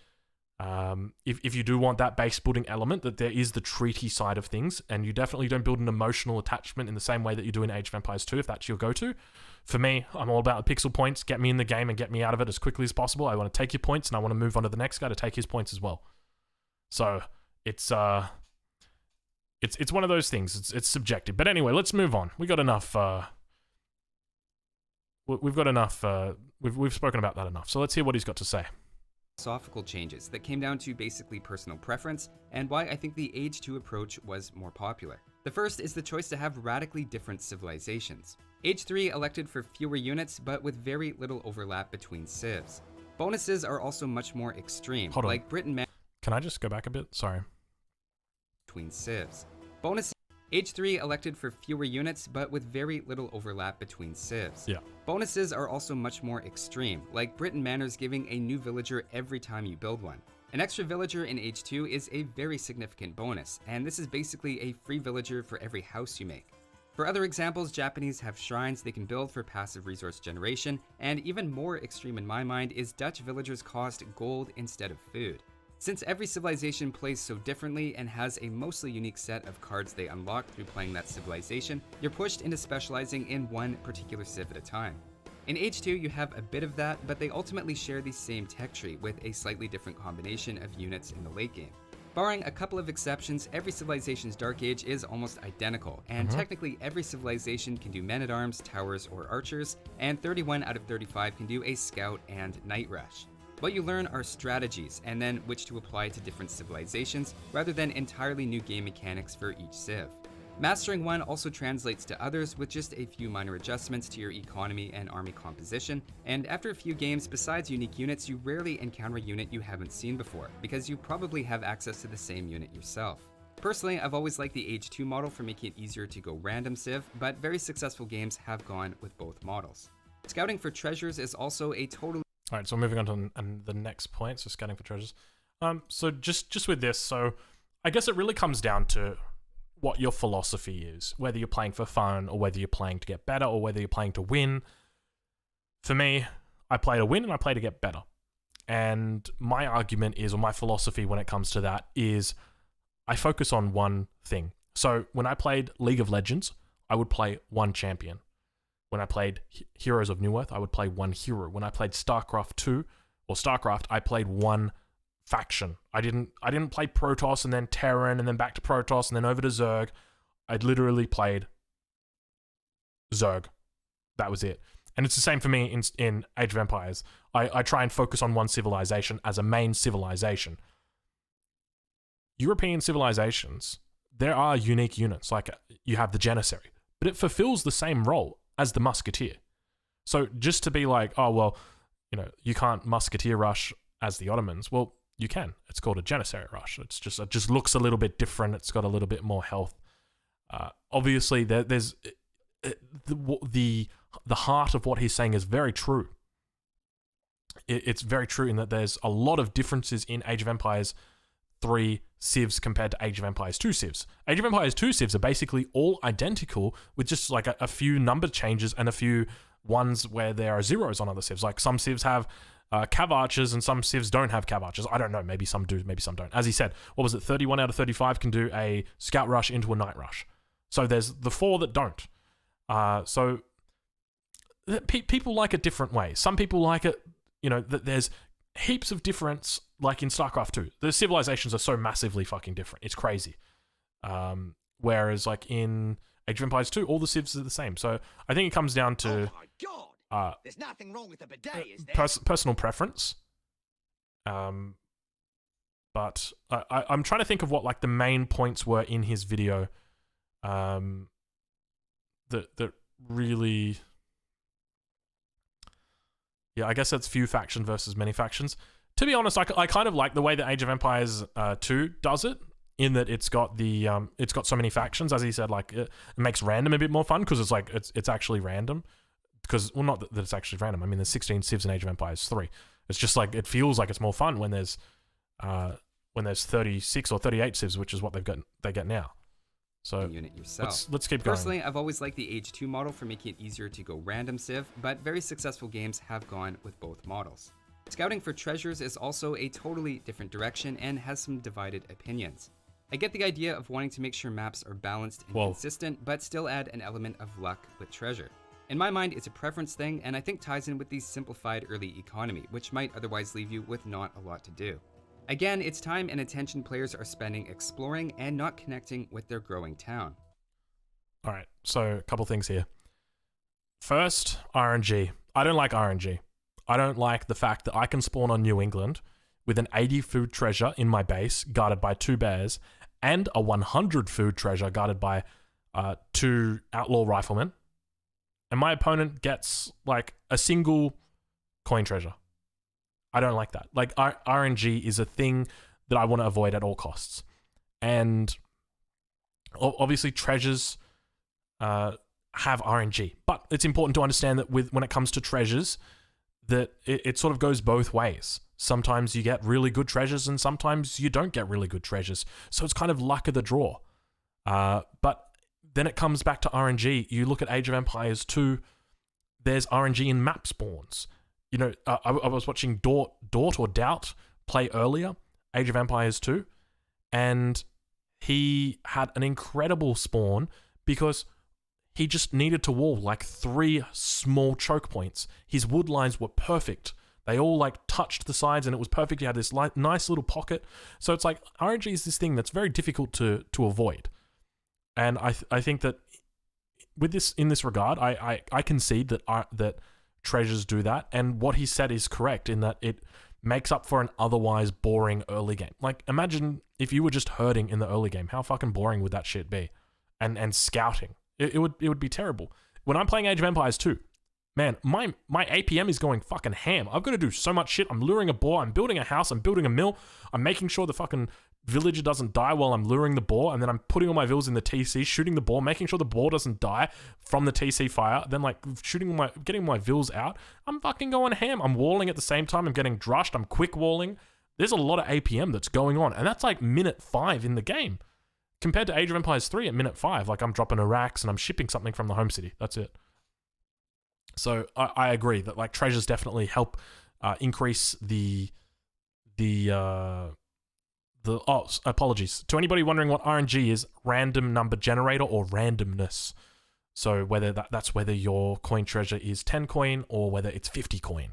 Speaker 2: if you do want that base building element, that there is the treaty side of things, and you definitely don't build an emotional attachment in the same way that you do in Age of Empires 2, if that's your go-to. For me, I'm all about the pixel points. Get me in the game and get me out of it as quickly as possible. I want to take your points, and I want to move on to the next guy to take his points as well. So it's one of those things. It's subjective. But anyway, let's move on. We got enough we've got enough. We've spoken about that enough. So let's hear what he's got to say.
Speaker 1: Philosophical changes that came down to basically personal preference and why I think the Age 2 approach was more popular. The first is the choice to have radically different civilizations. Age 3 elected for fewer units but with very little overlap between civs. Bonuses are also much more extreme,
Speaker 2: Hold on.
Speaker 1: like Britain
Speaker 2: Can I just go back a bit? Sorry.
Speaker 1: between civs. Bonus Age 3 elected for fewer units but with very little overlap between civs.
Speaker 2: Yeah.
Speaker 1: Bonuses are also much more extreme, like Britain Manors giving a new villager every time you build one. An extra villager in Age 2 is a very significant bonus, and this is basically a free villager for every house you make. For other examples, Japanese have shrines they can build for passive resource generation, and even more extreme in my mind is Dutch villagers cost gold instead of food. Since every civilization plays so differently and has a mostly unique set of cards they unlock through playing that civilization, you're pushed into specializing in one particular civ at a time. In Age 2, you have a bit of that, but they ultimately share the same tech tree with a slightly different combination of units in the late game. Barring a couple of exceptions, every civilization's Dark Age is almost identical, and technically every civilization can do men-at-arms, towers, or archers, and 31 out of 35 can do a scout and night rush. What you learn are strategies, and then which to apply to different civilizations, rather than entirely new game mechanics for each civ. Mastering one also translates to others with just a few minor adjustments to your economy and army composition, and after a few games, besides unique units, you rarely encounter a unit you haven't seen before, because you probably have access to the same unit yourself. Personally, I've always liked the Age 2 model for making it easier to go random civ, but very successful games have gone with both models. Scouting for treasures is also a totally
Speaker 2: All right, so moving on to the next point, so scanning for treasures. So just with this, so I guess it really comes down to what your philosophy is, whether you're playing for fun or whether you're playing to get better or whether you're playing to win. For me, I play to win and I play to get better. And my argument is, or my philosophy when it comes to that is, I focus on one thing. So when I played League of Legends, I would play one champion. When I played Heroes of Newerth, I would play one hero. When I played StarCraft 2 or StarCraft, I played one faction. I didn't play Protoss and then Terran and then back to Protoss and then over to Zerg. I'd literally played Zerg. That was it. And it's the same for me in Age of Empires. I try and focus on one civilization as a main civilization. European civilizations, there are unique units, like you have the Janissary, but it fulfills the same role as the Musketeer. So just to be like, oh, well, you can't Musketeer rush as the Ottomans. Well, you can. It's called a Janissary rush. It just looks a little bit different. It's got a little bit more health. Obviously, there's the heart of what he's saying is very true. It's very true in that there's a lot of differences in Age of Empires 3 civs compared to Age of Empires 2 civs. Age of Empires 2 civs are basically all identical with just like a few number changes and a few ones where there are zeros on other civs. Like some civs have cav archers and some civs don't have cav archers. I don't know. Maybe some do, maybe some don't. As he said, what was it? 31 out of 35 can do a scout rush into a night rush. So there's the 4 that don't. So people like it different ways. Some people like it, that there's heaps of difference, like in StarCraft 2. The civilizations are so massively fucking different. It's crazy. Whereas like in Age of Empires 2, all the civs are the same. So I think it comes down to...
Speaker 3: Oh my God! There's nothing wrong with the bidet, is there?
Speaker 2: Personal preference. But I'm trying to think of what like the main points were in his video that really... Yeah, I guess that's few faction versus many factions. To be honest, I kind of like the way that Age of Empires 2 does it, in that it's got the it's got so many factions. As he said, like it makes random a bit more fun because it's like it's actually random. Because not that it's actually random. I mean, there's 16 civs in Age of Empires 3. It's just like it feels like it's more fun when there's 36 or 38 civs, which is what they get now. So
Speaker 1: unit yourself.
Speaker 2: Let's keep going.
Speaker 1: Personally, I've always liked the Age 2 model for making it easier to go random civ, but very successful games have gone with both models. Scouting for treasures is also a totally different direction and has some divided opinions. I get the idea of wanting to make sure maps are balanced and consistent, but still add an element of luck with treasure. In my mind, it's a preference thing, and I think ties in with the simplified early economy, which might otherwise leave you with not a lot to do. Again, it's time and attention players are spending exploring and not connecting with their growing town.
Speaker 2: All right, so a couple things here. First, RNG. I don't like RNG. I don't like the fact that I can spawn on New England with an 80 food treasure in my base, guarded by 2 bears, and a 100 food treasure guarded by 2 outlaw riflemen, and my opponent gets like a single coin treasure. I don't like that. Like, RNG is a thing that I want to avoid at all costs. And obviously treasures have RNG, but it's important to understand that when it comes to treasures, that it sort of goes both ways. Sometimes you get really good treasures and sometimes you don't get really good treasures. So it's kind of luck of the draw. But then it comes back to RNG. You look at Age of Empires 2, there's RNG in map spawns. You know, I was watching Dort or Doubt play earlier, Age of Empires 2, and he had an incredible spawn because he just needed to wall like 3 small choke points. His wood lines were perfect. They all like touched the sides and it was perfect. He had this nice little pocket. So it's like RNG is this thing that's very difficult to avoid. And I think that with this, in this regard, I concede that treasures do that. And what he said is correct in that it makes up for an otherwise boring early game. Like, imagine if you were just herding in the early game. How fucking boring would that shit be? And scouting. It would be terrible. When I'm playing Age of Empires 2, man, my APM is going fucking ham. I've got to do so much shit. I'm luring a boar. I'm building a house. I'm building a mill. I'm making sure the fucking villager doesn't die while I'm luring the boar. And then I'm putting all my vills in the TC, shooting the boar, making sure the boar doesn't die from the TC fire. Then like getting my vills out. I'm fucking going ham. I'm walling at the same time. I'm getting drushed. I'm quick walling. There's a lot of APM that's going on. And that's like minute 5 in the game. Compared to Age of Empires 3 at minute 5, like I'm dropping Iraqs and I'm shipping something from the home city. That's it. So I agree that like treasures definitely help increase apologies to anybody wondering what RNG is: random number generator or randomness. So whether that's whether your coin treasure is 10 coin or whether it's 50 coin.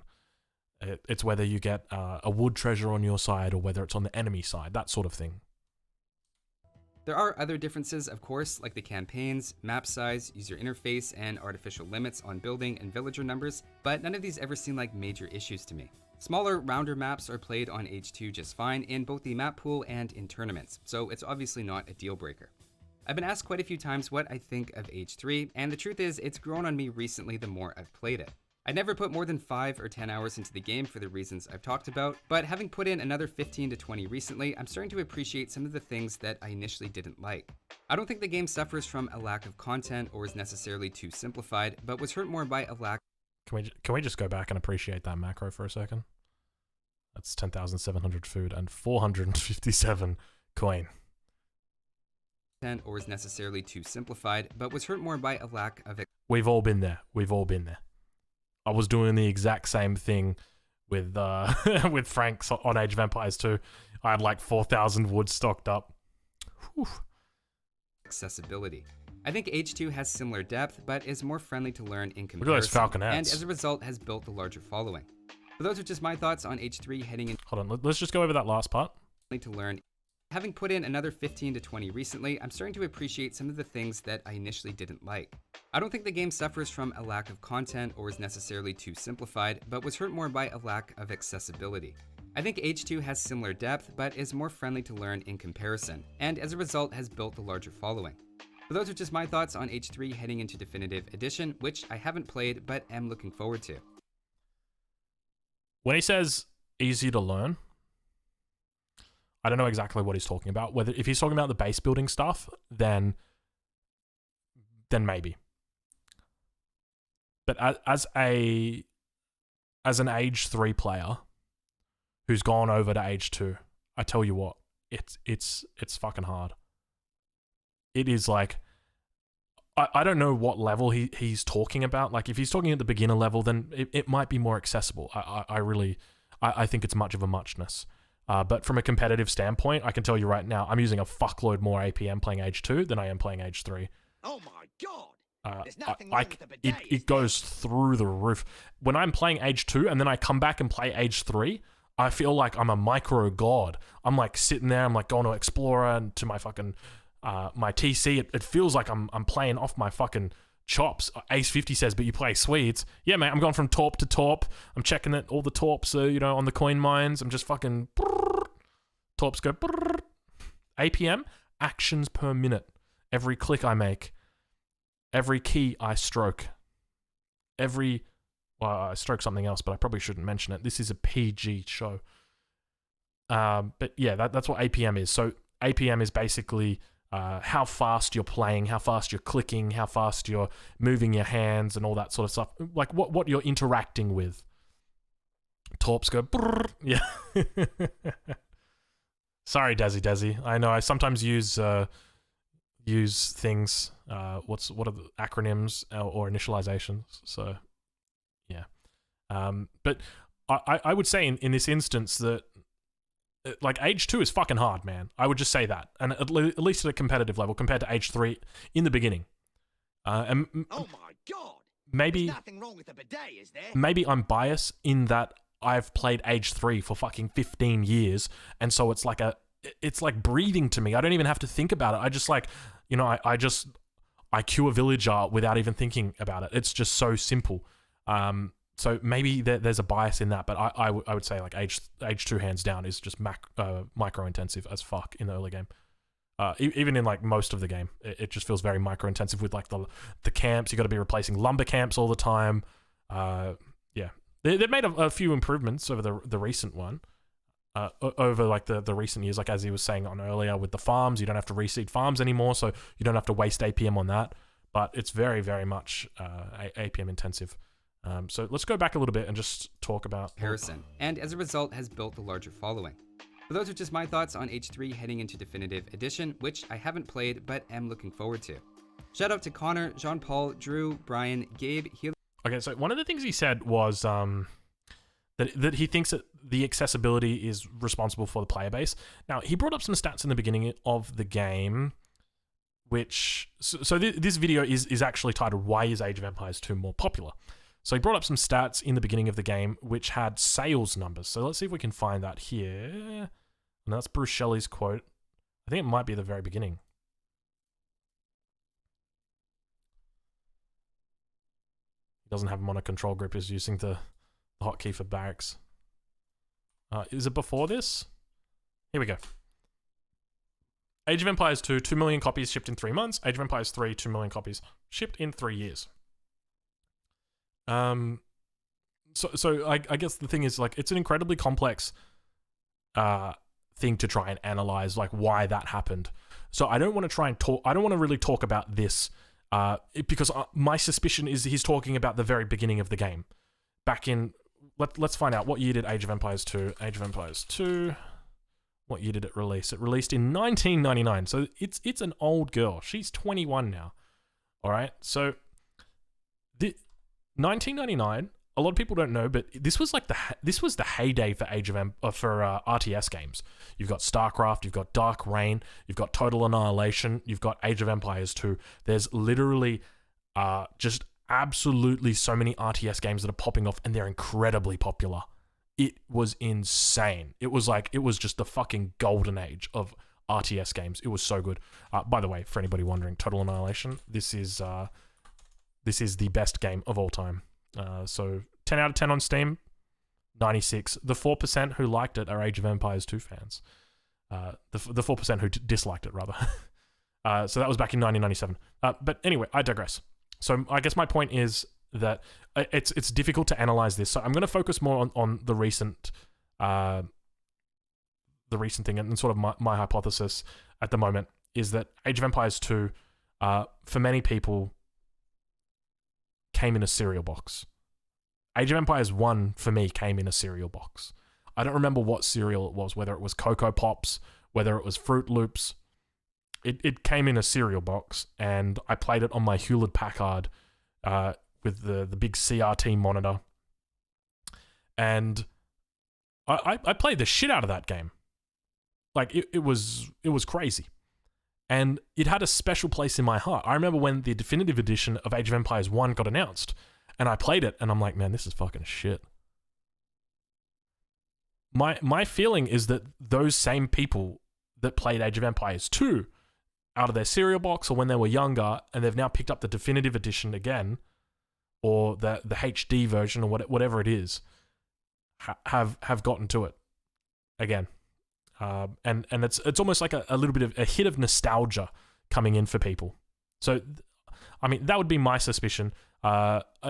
Speaker 2: It's whether you get a wood treasure on your side or whether it's on the enemy side, that sort of thing.
Speaker 1: There are other differences, of course, like the campaigns, map size, user interface, and artificial limits on building and villager numbers, but none of these ever seem like major issues to me. Smaller, rounder maps are played on Age 2 just fine in both the map pool and in tournaments, so it's obviously not a deal breaker. I've been asked quite a few times what I think of Age 3, and the truth is it's grown on me recently the more I've played it. I'd never put more than 5 or 10 hours into the game for the reasons I've talked about, but having put in another 15 to 20 recently, I'm starting to appreciate some of the things that I initially didn't like. I don't think the game suffers from a lack of content or is necessarily too simplified, but was hurt more by a lack.
Speaker 2: Can we just go back and appreciate that macro for a second? That's 10,700 food and 457 coin.
Speaker 1: Or is necessarily too simplified, but was hurt more by a lack of.
Speaker 2: We've all been there. I was doing the exact same thing with with Frank on Age of Empires 2. I had like 4,000 wood stocked up. Whew.
Speaker 1: Accessibility. I think Age 2 has similar depth, but is more friendly to learn in comparison.
Speaker 2: Look at those falconets.
Speaker 1: And as a result has built the larger following. So those are just my thoughts on Age 3 heading in.
Speaker 2: Hold on, let's just go over that last part.
Speaker 1: To learn. Having put in another 15 to 20 recently, I'm starting to appreciate some of the things that I initially didn't like. I don't think the game suffers from a lack of content or is necessarily too simplified, but was hurt more by a lack of accessibility. I think Age 2 has similar depth, but is more friendly to learn in comparison, and as a result has built the larger following. So those are just my thoughts on Age 3 heading into Definitive Edition, which I haven't played, but am looking forward to.
Speaker 2: When he says easy to learn, I don't know exactly what he's talking about. Whether if he's talking about the base building stuff, then maybe. But as an Age 3 player who's gone over to Age 2, I tell you what, it's fucking hard. It is like, I don't know what level he's talking about. Like if he's talking at the beginner level, then it might be more accessible. I think it's much of a muchness. But from a competitive standpoint, I can tell you right now, I'm using a fuckload more APM playing Age 2 than I am playing Age 3.
Speaker 3: Oh my god! There's nothing wrong with the bidet,
Speaker 2: it goes through the roof. When I'm playing Age 2 and then I come back and play Age 3, I feel like I'm a micro god. I'm like sitting there, I'm like going to Explorer and to my fucking, my TC. It feels like I'm playing off my fucking chops. Ace 50 says, but you play Swedes. Yeah, mate, I'm going from torp to torp. I'm checking that all the torps are, you know, on the coin mines. I'm just fucking... Torps go... APM, actions per minute. Every click I make. Every key I stroke. Well, I stroke something else, but I probably shouldn't mention it. This is a PG show. But yeah, that's what APM is. So APM is basically... how fast you're playing, how fast you're clicking, how fast you're moving your hands and all that sort of stuff. Like what you're interacting with. Torps go brrr. Yeah. Sorry, Desi. I know I sometimes use things. What are the acronyms or initializations? So yeah. But I would say in this instance that like Age 2 is fucking hard, man. I would just say that, and at least at a competitive level compared to Age 3 in the beginning. And
Speaker 3: Oh my god!
Speaker 2: maybe
Speaker 3: There's nothing wrong with the bidet, is there?
Speaker 2: maybe I'm biased in that I've played Age 3 for fucking 15 years, and so it's like breathing to me. I don't even have to think about it. I just like, you know, I queue a villager without even thinking about it. It's just so simple. So maybe there's a bias in that, but I would say like Age 2 hands down is just micro intensive as fuck in the early game. Even in like most of the game, it just feels very micro intensive with like the camps. You got to be replacing lumber camps all the time. Yeah, they've made a few improvements over the recent one. Over like the recent years, like as he was saying on earlier with the farms, you don't have to reseed farms anymore, so you don't have to waste APM on that. But it's very, very much APM intensive. So let's go back a little bit and just talk about
Speaker 1: Harrison, and as a result has built the larger following. But those are just my thoughts on H3 heading into Definitive Edition, which I haven't played but am looking forward to. Shout out to Connor, Jean-Paul, Drew, Brian, Gabe, Healy.
Speaker 2: Okay, so one of the things he said was that he thinks that the accessibility is responsible for the player base. Now, he brought up some stats in the beginning of the game, which... So this video is actually titled, Why is Age of Empires 2 more popular? So he brought up some stats in the beginning of the game which had sales numbers. So let's see if we can find that here. And that's Bruce Shelley's quote. I think it might be the very beginning. He doesn't have him on a control grip. He's using the hotkey for barracks. Is it before this? Here we go. Age of Empires 2, 2 million copies shipped in 3 months. Age of Empires 3, 2 million copies shipped in 3 years. So I guess the thing is, like, it's an incredibly complex thing to try and analyze, like, why that happened. So I don't want to try and talk. I don't want to really talk about this because my suspicion is he's talking about the very beginning of the game. Back in, let's find out what year did Age of Empires 2. Age of Empires 2. What year did it release? It released in 1999. So it's an old girl. She's 21 now. All right. So 1999, a lot of people don't know, but this was like the heyday for RTS games. You've got StarCraft, you've got Dark Reign, you've got Total Annihilation, you've got Age of Empires 2. There's literally just absolutely so many RTS games that are popping off, and they're incredibly popular. It was insane. It was just the fucking golden age of RTS games. It was so good. By the way, for anybody wondering, Total Annihilation, this is the best game of all time. So 10 out of 10 on Steam, 96. The 4% who liked it are Age of Empires 2 fans. The 4% who disliked it, rather. So that was back in 1997. But anyway, I digress. So I guess my point is that it's difficult to analyze this. So I'm going to focus more on the recent thing, and sort of my hypothesis at the moment is that Age of Empires 2, for many people, came in a cereal box. Age of Empires 1, for me, came in a cereal box. I don't remember what cereal it was, whether it was Cocoa Pops, whether it was Fruit Loops. It came in a cereal box, and I played it on my Hewlett-Packard with the big CRT monitor. And I played the shit out of that game. Like, it was crazy. And it had a special place in my heart. I remember when the definitive edition of Age of Empires 1 got announced, and I played it, and I'm like, man, this is fucking shit. My feeling is that those same people that played Age of Empires 2 out of their cereal box or when they were younger, and they've now picked up the definitive edition again, or the HD version or whatever it is, have gotten to it again. And it's almost like a little bit of a hit of nostalgia coming in for people. So, I mean, that would be my suspicion.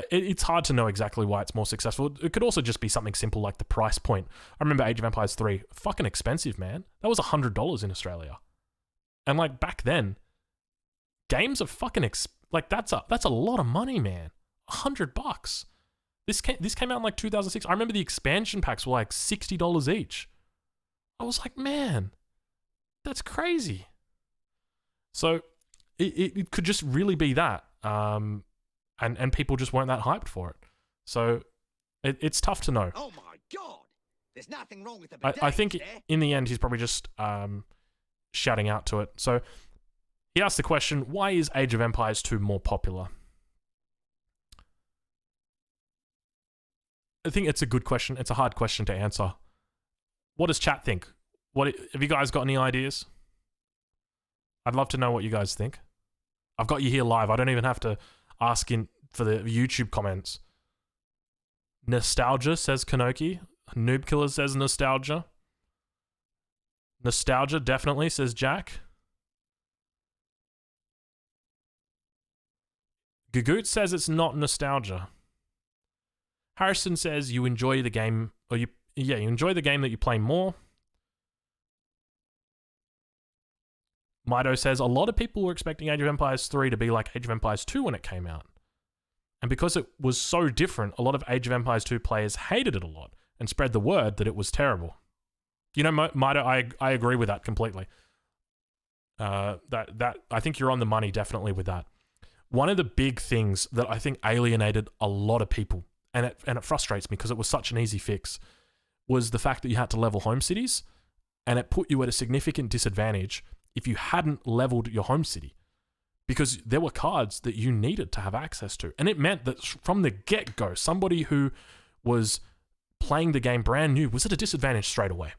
Speaker 2: It's hard to know exactly why it's more successful. It could also just be something simple like the price point. I remember Age of Empires 3, fucking expensive, man. That was $100 in Australia. And like back then, games are fucking that's a lot of money, man. $100. This came out in like 2006. I remember the expansion packs were like $60 each. I was like, man, that's crazy. So it could just really be that. And people just weren't that hyped for it. So it's tough to know.
Speaker 3: Oh my God! There's nothing wrong with the bidet,
Speaker 2: I think
Speaker 3: is there?
Speaker 2: in the end, he's probably just shouting out to it. So he asked the question, why is Age of Empires 2 more popular? I think it's a good question. It's a hard question to answer. What does chat think? Have you guys got any ideas? I'd love to know what you guys think. I've got you here live. I don't even have to ask in for the YouTube comments. Nostalgia, says Kanoki. Noob Killer says nostalgia. Nostalgia, definitely, says Jack. Gagoot says it's not nostalgia. Harrison says you enjoy the game, or you enjoy the game that you play more. Mido says a lot of people were expecting Age of Empires 3 to be like Age of Empires 2 when it came out. And because it was so different, a lot of Age of Empires 2 players hated it a lot and spread the word that it was terrible. You know, Mido, I agree with that completely. That I think you're on the money definitely with that. One of the big things that I think alienated a lot of people, and it frustrates me because it was such an easy fix, was the fact that you had to level home cities, and it put you at a significant disadvantage if you hadn't leveled your home city, because there were cards that you needed to have access to. And it meant that from the get-go, somebody who was playing the game brand new was at a disadvantage straight away.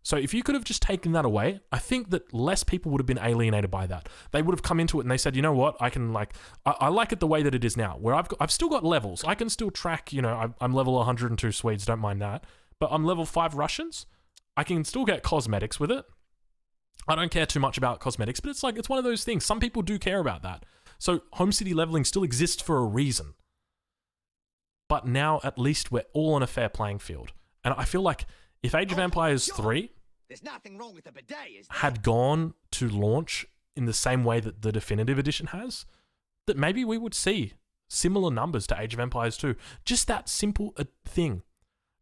Speaker 2: So if you could have just taken that away, I think that less people would have been alienated by that. They would have come into it and they said, you know what, I like it the way that it is now, where I've still got levels. I can still track, you know, I'm level 102 Swedes, don't mind that. But I'm level 5 Russians. I can still get cosmetics with it. I don't care too much about cosmetics, but it's one of those things. Some people do care about that. So home city leveling still exists for a reason. But now at least we're all on a fair playing field. And I feel like if Age of Empires 3
Speaker 3: There's nothing wrong with the bidet, is there?
Speaker 2: had gone to launch in the same way that the definitive edition has, that maybe we would see similar numbers to Age of Empires 2. Just that simple thing.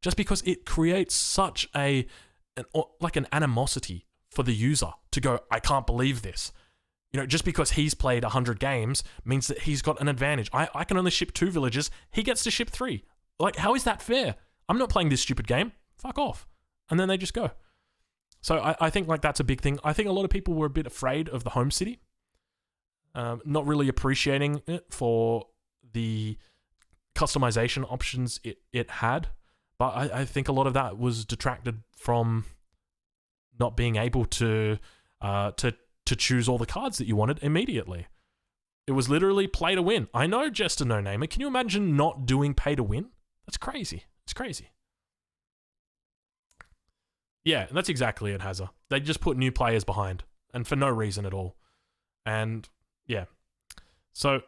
Speaker 2: Just because it creates such an animosity for the user to go, I can't believe this. You know, just because he's played 100 games means that he's got an advantage. I can only ship 2 villages. He gets to ship 3. Like, how is that fair? I'm not playing this stupid game. Fuck off. And then they just go. So I think like that's a big thing. I think a lot of people were a bit afraid of the home city. Not really appreciating it for the customization options it had. But I think a lot of that was detracted from not being able to choose all the cards that you wanted immediately. It was literally play to win. I know, Jester No Namer. Can you imagine not doing pay to win? That's crazy. It's crazy. Yeah, that's exactly it, Hazza. They just put new players behind, and for no reason at all. And yeah, so.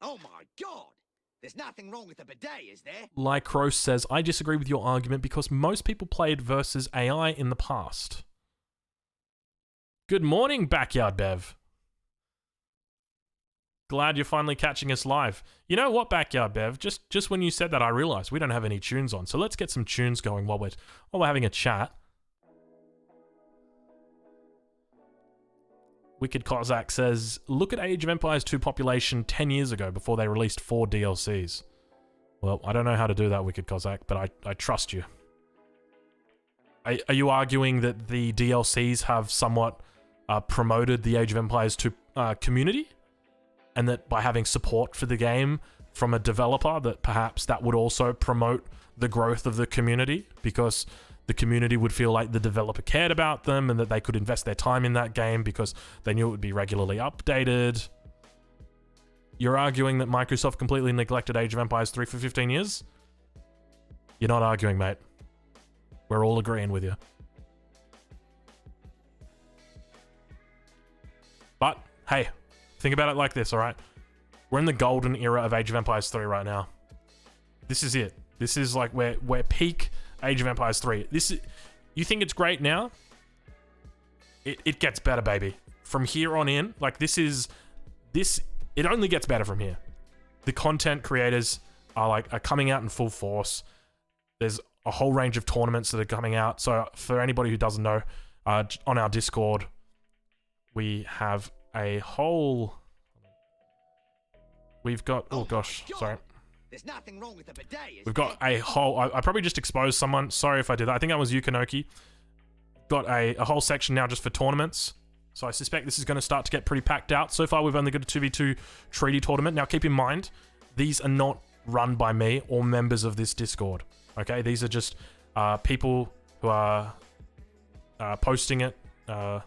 Speaker 3: Oh my God! There's nothing wrong with the bidet, is there?
Speaker 2: Lycros says, I disagree with your argument because most people played versus AI in the past. Good morning, Backyard Bev. Glad you're finally catching us live. You know what, Backyard Bev? Just when you said that, I realized we don't have any tunes on. So let's get some tunes going while we're having a chat. Wicked Cossack says, look at Age of Empires 2 population 10 years ago before they released 4 DLCs. Well, I don't know how to do that, Wicked Cossack, but I trust you. Are you arguing that the DLCs have somewhat promoted the Age of Empires 2 community? And that by having support for the game from a developer, that perhaps that would also promote the growth of the community? Because the community would feel like the developer cared about them and that they could invest their time in that game because they knew it would be regularly updated. You're arguing that Microsoft completely neglected Age of Empires 3 for 15 years? You're not arguing, mate. We're all agreeing with you. But, hey, think about it like this, alright? We're in the golden era of Age of Empires 3 right now. This is it. This is like we're peak Age of Empires 3. You think it's great now? It gets better, baby. From here on in, like it only gets better from here. The content creators are coming out in full force. There's a whole range of tournaments that are coming out. So for anybody who doesn't know, on our Discord, we have a whole... We've got... Oh gosh, sorry.
Speaker 3: There's nothing wrong with the bidet,
Speaker 2: We've got a whole... I probably just exposed someone. Sorry if I did that. I think that was Yukinoki. Got a whole section now just for tournaments. So I suspect this is going to start to get pretty packed out. So far, we've only got a 2v2 treaty tournament. Now, keep in mind, these are not run by me or members of this Discord. Okay? These are just people who are posting it. Oh,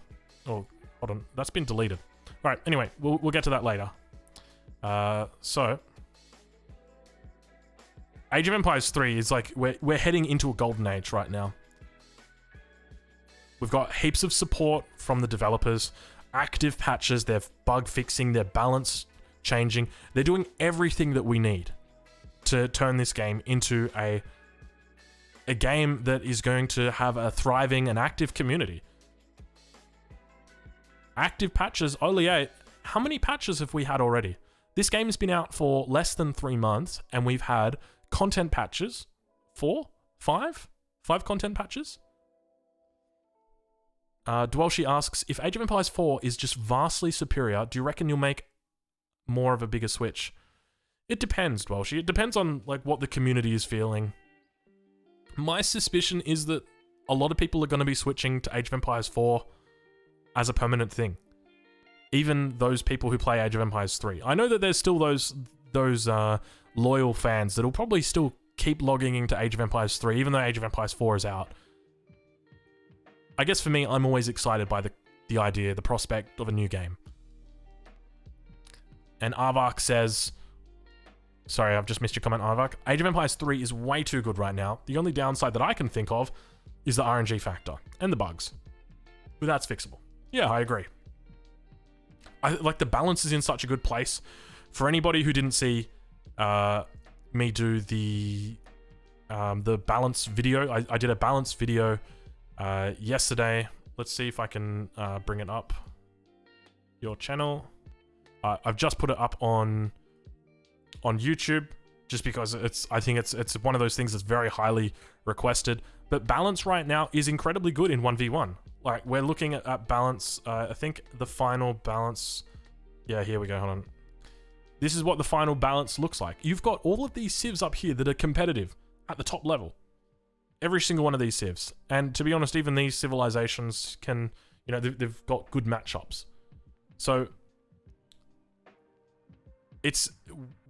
Speaker 2: hold on. That's been deleted. All right. Anyway, we'll get to that later. So... Age of Empires 3 is like, we're heading into a golden age right now. We've got heaps of support from the developers, active patches, they're bug fixing, they're balance changing. They're doing everything that we need to turn this game into a game that is going to have a thriving and active community. Active patches, only 8. How many patches have we had already? This game has been out for less than 3 months, and we've had content patches. 4? 5? 5 content patches? Dwelshi asks, if Age of Empires 4 is just vastly superior, do you reckon you'll make more of a bigger switch? It depends, Dwelshi. It depends on what the community is feeling. My suspicion is that a lot of people are going to be switching to Age of Empires 4 as a permanent thing. Even those people who play Age of Empires 3. I know that there's still those loyal fans that'll probably still keep logging into Age of Empires 3, even though Age of Empires 4 is out. I guess for me, I'm always excited by the idea, the prospect of a new game. And Arvark says... Sorry, I've just missed your comment, Arvark. Age of Empires 3 is way too good right now. The only downside that I can think of is the RNG factor and the bugs. But that's fixable. Yeah, I agree. The balance is in such a good place. For anybody who didn't see me do the balance video, I did a balance video yesterday. Let's see if I can bring it up. Your channel. I've just put it up on YouTube, just because I think it's one of those things that's very highly requested. But balance right now is incredibly good in 1v1. We're looking at balance. I think the final balance... Yeah, here we go. Hold on. This is what the final balance looks like. You've got all of these civs up here that are competitive at the top level. Every single one of these civs. And to be honest, even these civilizations can... they've got good matchups. So...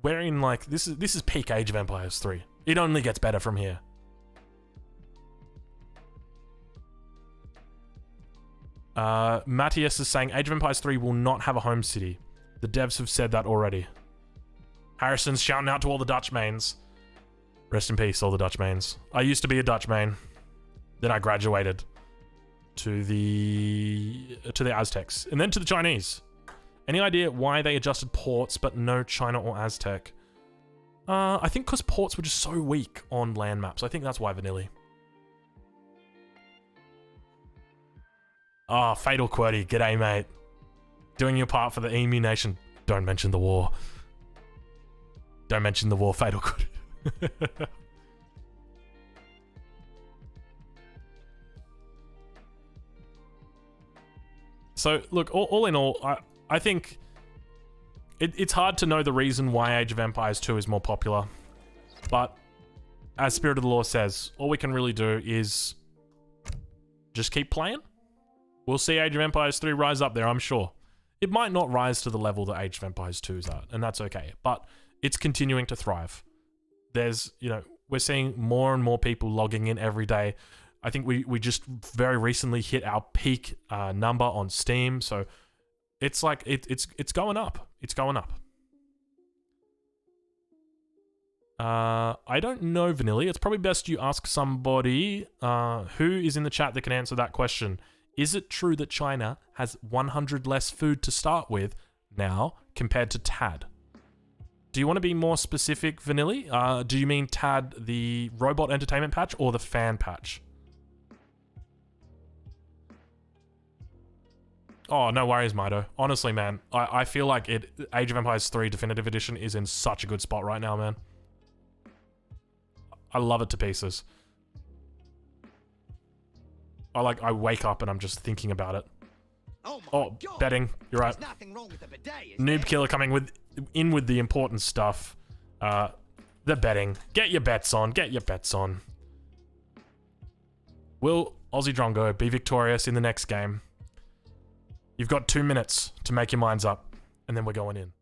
Speaker 2: We're in this is peak Age of Empires 3. It only gets better from here. Matthias is saying Age of Empires 3 will not have a home city. The devs have said that already. Harrison's shouting out to all the Dutch mains. Rest in peace, all the Dutch mains. I used to be a Dutch main. Then I graduated to the Aztecs, and then to the Chinese. Any idea why they adjusted ports but no China or Aztec? I think because ports were just so weak on land maps. I think that's why, Vanilli. Oh, Fatal QWERTY. G'day, mate. Doing your part for the Emu Nation. Don't mention the war. Don't mention the war, Fatal QWERTY. So, look, all in all, I think it's hard to know the reason why Age of Empires 2 is more popular. But, as Spirit of the Law says, all we can really do is just keep playing. We'll see Age of Empires 3 rise up there, I'm sure. It might not rise to the level that Age of Empires 2 is at, and that's okay. But it's continuing to thrive. There's, we're seeing more and more people logging in every day. I think we just very recently hit our peak number on Steam, so it's like it's going up. It's going up. I don't know, Vanilli. It's probably best you ask somebody who is in the chat that can answer that question. Is it true that China has 100 less food to start with now compared to TAD? Do you want to be more specific, Vanilli? Do you mean TAD, the robot entertainment patch, or the fan patch? Oh, no worries, Mido. Honestly, man, I feel like Age of Empires 3 Definitive Edition is in such a good spot right now, man. I love it to pieces. I wake up and I'm just thinking about it. Oh, betting. You're right. Noob Killer coming in with the important stuff. The betting. Get your bets on. Get your bets on. Will Aussie Drongo be victorious in the next game? You've got 2 minutes to make your minds up, and then we're going in.